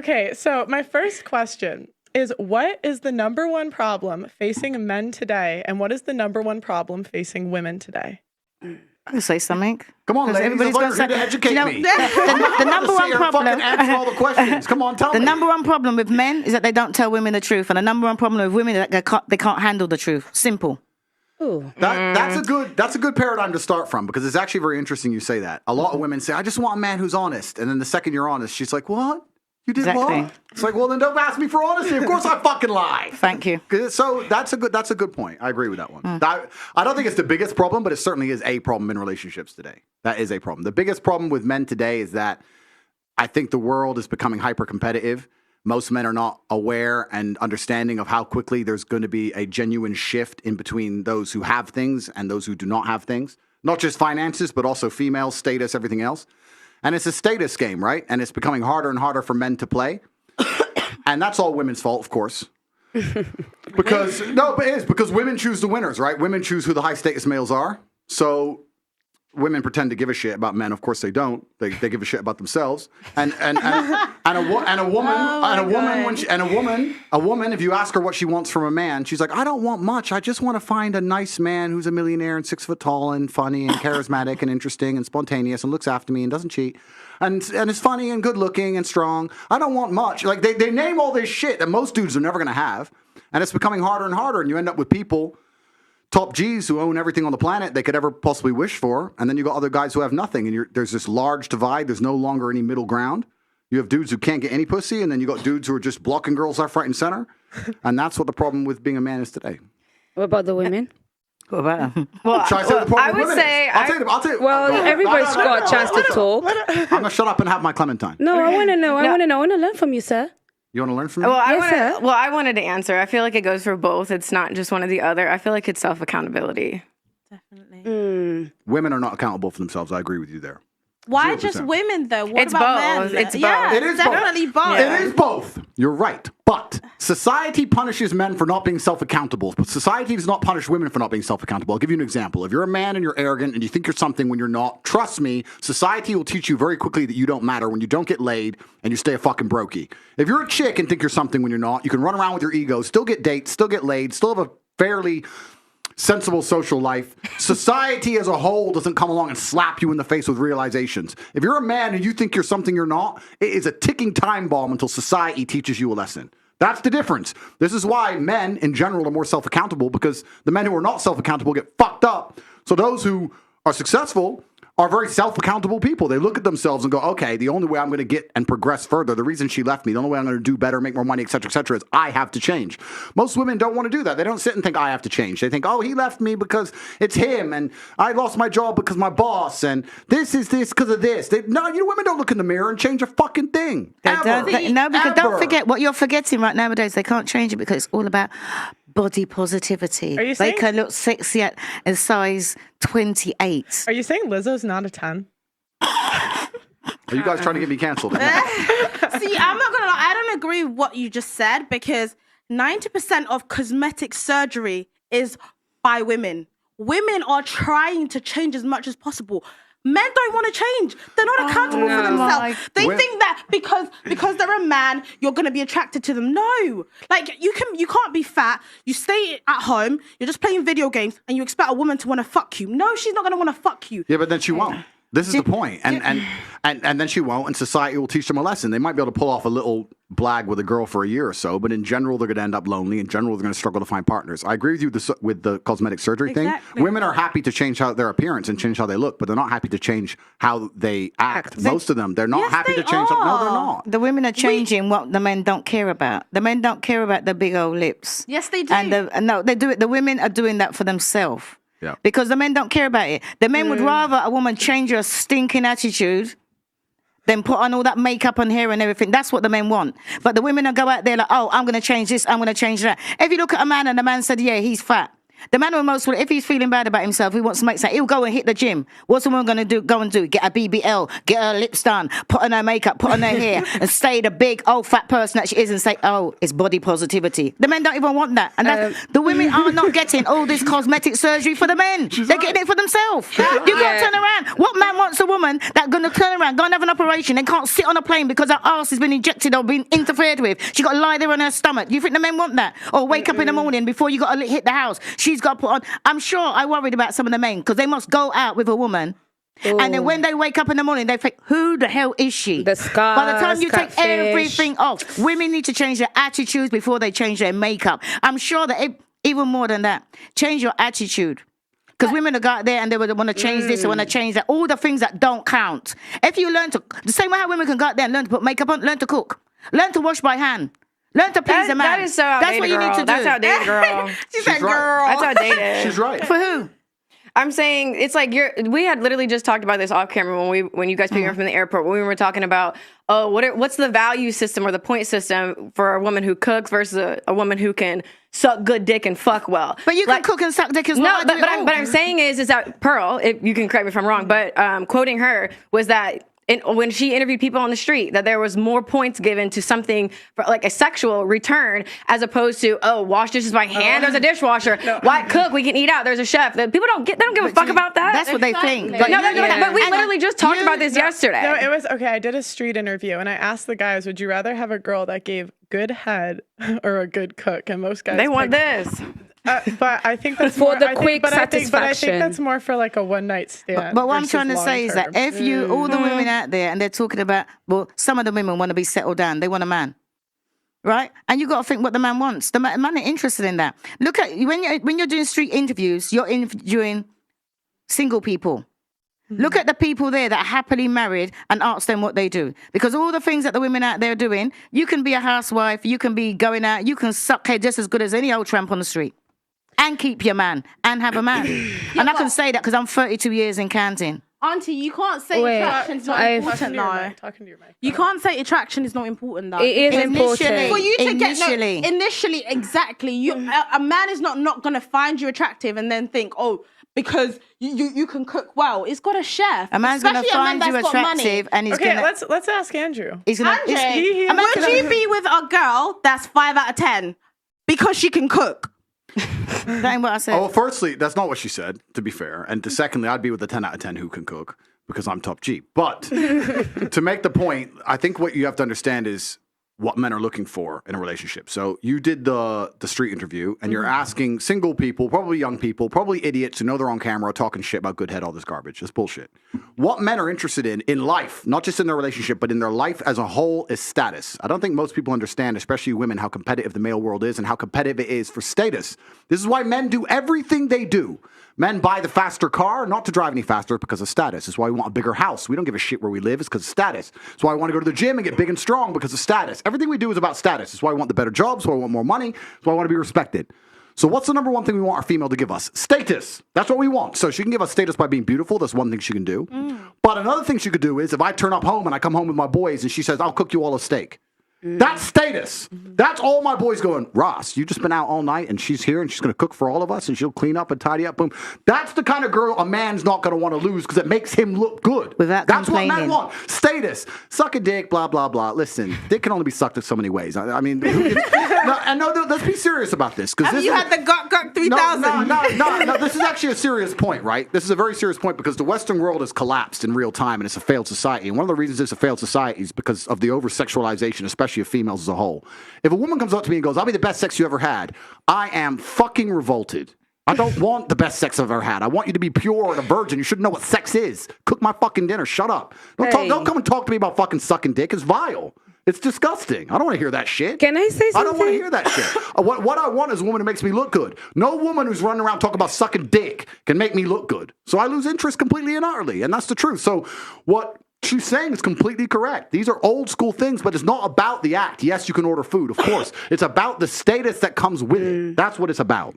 Okay, so my first question is, what is the number one problem facing men today, and what is the number one problem facing women today? I can say something. Come on, ladies. Everybody's Everybody's going to educate me. The number one problem. Answer all the questions. Come on, tell me. The number one problem with men is that they don't tell women the truth, and the number one problem with women is that they can't handle the truth. Simple. Ooh. That's a good paradigm to start from, because it's actually very interesting you say that. A lot of women say, I just want a man who's honest. And then the second you're honest, she's like, what? You did what? It's like, well, then don't ask me for honesty. Of course I fucking lie. Thank you. So that's a good point. I agree with that one. I don't think it's the biggest problem, but it certainly is a problem in relationships today. That is a problem. The biggest problem with men today is that I think the world is becoming hyper competitive. Most men are not aware and understanding of how quickly there's going to be a genuine shift in between those who have things and those who do not have things. Not just finances, but also female status, everything else. And it's a status game, right? And it's becoming harder and harder for men to play. And that's all women's fault, of course. But it is, because women choose the winners, right? Women choose who the high status males are. So women pretend to give a shit about men. Of course they don't. They give a shit about themselves. And a woman, if you ask her what she wants from a man, she's like, I don't want much. I just want to find a nice man who's a millionaire and 6 foot tall and funny and charismatic and interesting and spontaneous and looks after me and doesn't cheat and is funny and good looking and strong. I don't want much. Like they name all this shit that most dudes are never going to have. And it's becoming harder and harder. And you end up with people, top G's, who own everything on the planet they could ever possibly wish for. And then you got other guys who have nothing. And there's this large divide. There's no longer any middle ground. You have dudes who can't get any pussy. And then you got dudes who are just blocking girls left, right, and center. And that's what the problem with being a man is today. What about the women? What about them? Well, I would say... I'll tell you. Well, everybody's got a chance to talk. I'm going to shut up and have my Clementine. No, I want to know. I want to learn from you, sir. You want to learn from me? Well, I wanted to answer. I feel like it goes for both. It's not just one or the other. I feel like it's self-accountability. Definitely. Women are not accountable for themselves. I agree with you there. Why 0%. just women, though? What It's about both. men? It's both. Yeah, It is definitely both. It is both. You're right. But society punishes men for not being self-accountable. But society does not punish women for not being self-accountable. I'll give you an example. If you're a man and you're arrogant and you think you're something when you're not, trust me, society will teach you very quickly that you don't matter when you don't get laid and you stay a fucking brokey. If you're a chick and think you're something when you're not, you can run around with your ego, still get dates, still get laid, still have a fairly sensible social life. Society as a whole doesn't come along and slap you in the face with realizations. If you're a man and you think you're something you're not, it is a ticking time bomb until society teaches you a lesson. That's the difference. This is why men in general are more self-accountable, because the men who are not self-accountable get fucked up. So those who are successful are very self-accountable people. They look at themselves and go, okay, the only way I'm going to get and progress further, the reason she left me, the only way I'm going to do better, make more money, et cetera, is I have to change. Most women don't want to do that. They don't sit and think I have to change. They think, oh, he left me because it's him, and I lost my job because my boss, and this is this because of this. Women don't look in the mirror and change a fucking thing. Don't forget what you're forgetting right nowadays. They can't change it because it's all about body positivity. Are you they saying, can look sexy at a size 28. Are you saying Lizzo's not a 10? Are you guys trying to get me canceled? See, I'm not gonna lie. I don't agree with what you just said, because 90% of cosmetic surgery is by women. Women are trying to change as much as possible. Men don't want to change. They're not accountable for themselves. They think that because they're a man, you're going to be attracted to them. No. Like, you can't be fat. You stay at home. You're just playing video games, and you expect a woman to want to fuck you. No, she's not going to want to fuck you. Yeah, but then she won't. This is the point. And then she won't, and society will teach them a lesson. They might be able to pull off a little blag with a girl for a year or so, but in general, they're going to end up lonely. In general, they're going to struggle to find partners. I agree with you with the cosmetic surgery thing. Women are happy to change their appearance and change how they look, but they're not happy to change how they act. Most of them, they're not happy to change. No, they're not. The women are changing what the men don't care about. The men don't care about the big old lips. Yes, they do. No, they do it. The women are doing that for themselves. Yeah. Because the men don't care about it. The men would rather a woman change her stinking attitude than put on all that makeup and hair and everything. That's what the men want. But the women will go out there like, oh, I'm going to change this, I'm going to change that. If you look at a man and the man said, yeah, he's fat, The man will most, if he's feeling bad about himself, he wants to make something, he'll go and hit the gym. What's the woman going to do? Go and do? Get a BBL, get her lips done, put on her makeup, put on her hair, and stay the big old fat person that she is and say, oh, it's body positivity. The men don't even want that. And the women are not getting all this cosmetic surgery for the men. They're getting it for themselves. You can't turn around. What man wants a woman that's going to turn around, go and have an operation, and can't sit on a plane because her arse has been injected or been interfered with? She got to lie there on her stomach. You think the men want that? Or wake up in the morning before you got to hit the house, she's got to put on. I'm sure I worried about some of the men because they must go out with a woman. Ooh. And then when they wake up in the morning, they think, who the hell is she? The scars, by the time you catfish. take everything off, women need to change their attitudes before they change their makeup. I'm sure that even more than that, change your attitude. Because women will go out there and they would want to change this, they want to change that. All the things that don't count. If you learn to, the same way how women can go out there and learn to put makeup on, learn to cook, learn to wash by hand. Learn to please a man. That is so outdated, that's what you girl. need to do. That's outdated, girl. She said, right. girl. That's outdated. She's right. For who? I'm saying it's like we had literally just talked about this off camera when you guys picked me up from the airport. When we were talking about what's the value system or the point system for a woman who cooks versus a woman who can suck good dick and fuck well. But you can cook and suck dick as well. No, but I'm saying is that Pearl, if you can correct me if I'm wrong, but quoting her was that. When she interviewed people on the street, that there was more points given to something for like a sexual return as opposed to wash dishes by hand. There's a dishwasher. Why cook? We can eat out. There's a chef. People don't give a fuck about that. That's what they think. But we literally just talked about this yesterday. No, it was okay. I did a street interview and I asked the guys, "Would you rather have a girl that gave good head or a good cook?" And most guys they want this. But I think that's for more, the quick satisfaction. But I think that's more for like a one night stand. But what I'm trying to say is that if all the women out there and they're talking about, well, some of the women want to be settled down. They want a man, right? And you got to think what the man wants. The man ain't interested in that. Look at when you're doing street interviews, you're interviewing single people. Look at the people there that are happily married and ask them what they do. Because all the things that the women out there are doing, you can be a housewife, you can be going out, you can suck head just as good as any old tramp on the street. And keep your man and have a man. And I can say that because I'm 32 years in counting. Auntie, you can't say attraction is not important now. Talking to your mic. You can't say attraction is not important though. It is important. For you to Initially. get initially, exactly. A man is not going to find you attractive and then think, because you can cook well. It's got a chef. A man's going to find you attractive and he's Okay, going to... let's ask Andrew. Andre, would you be with a girl that's 5 out of 10 because she can cook? That ain't what I said. Oh, well, firstly, that's not what she said, to be fair. And secondly, I'd be with a 10 out of 10 who can cook because I'm top G. But to make the point, I think what you have to understand is what men are looking for in a relationship. So you did the street interview and you're asking single people, probably young people, probably idiots who know they're on camera talking shit about good head, all this garbage. It's bullshit. What men are interested in life, not just in their relationship, but in their life as a whole is status. I don't think most people understand, especially women, how competitive the male world is and how competitive it is for status. This is why men do everything they do. Men buy the faster car, not to drive any faster, because of status. It's why we want a bigger house. We don't give a shit where we live. It's because of status. It's why I want to go to the gym and get big and strong because of status. Everything we do is about status. It's why I want the better jobs. It's why I want more money. It's why I want to be respected. So what's the number one thing we want our female to give us? Status. That's what we want. So she can give us status by being beautiful. That's one thing she can do. But another thing she could do is if I turn up home and I come home with my boys and she says, I'll cook you all a steak. That's status. That's all my boys going, Ross, you just been out all night and she's here and she's going to cook for all of us and she'll clean up and tidy up. Boom. That's the kind of girl a man's not going to want to lose because it makes him look good. Without That's complaining. what men want. Status. Suck a dick, blah, blah, blah. Listen, dick can only be sucked in so many ways. I mean, let's be serious about this. Have you had the Gok 3000? No, this is actually a serious point, right? This is a very serious point because the Western world has collapsed in real time and it's a failed society. And one of the reasons it's a failed society is because of the over-sexualization, especially of females as a whole. If a woman comes up to me and goes, I'll be the best sex you ever had, I am fucking revolted. I don't want the best sex I've ever had. I want you to be pure and a virgin. You should know what sex is. Cook my fucking dinner. Shut up. Don't come and talk to me about fucking sucking dick. It's vile. It's disgusting. I don't want to hear that shit. Can I say something? I don't want to hear that shit. What I want is a woman who makes me look good. No woman who's running around talking about sucking dick can make me look good. So I lose interest completely and utterly. And that's the truth. So what she's saying is completely correct. These are old school things, but it's not about the act. Yes, you can order food, of course. It's about the status that comes with it. That's what it's about.